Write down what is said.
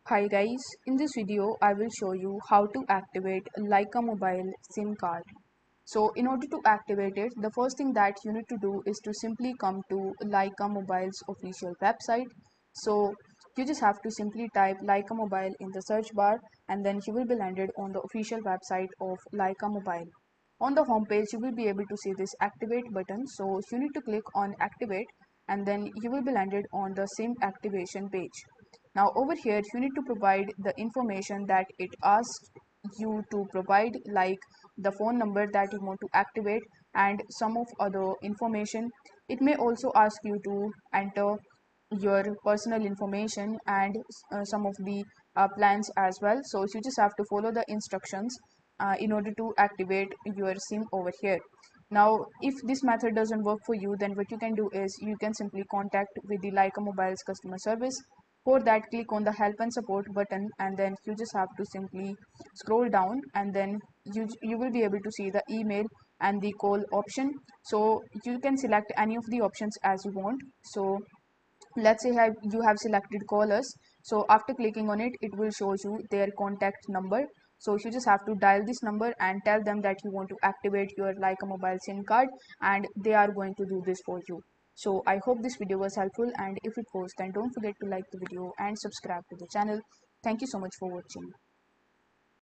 Hi guys, in this video I will show you how to activate Lycamobile SIM card. So in order to activate it, the first thing that you need to do is to simply come to Lycamobile's official website. So you just have to simply type Lycamobile in the search bar and then you will be landed on the official website of Lycamobile. On the home page you will be able to see this activate button. So you need to click on activate and then you will be landed on the SIM activation page. Now over here you need to provide the information that it asks you to provide, like the phone number that you want to activate and some of other information. It may also ask you to enter your personal information and some of the plans as well. So you just have to follow the instructions in order to activate your SIM over here. Now if this method doesn't work for you, then what you can do is you can simply contact with the Lyca Mobile's customer service. For that, click on the help and support button and then you just have to simply scroll down and then you will be able to see the email and the call option. So you can select any of the options as you want. So let's say you have selected callers. So after clicking on it, it will show you their contact number. So you just have to dial this number and tell them that you want to activate your Lyca Mobile SIM card and they are going to do this for you. So I hope this video was helpful, and if it was, then don't forget to like the video and subscribe to the channel. Thank you so much for watching.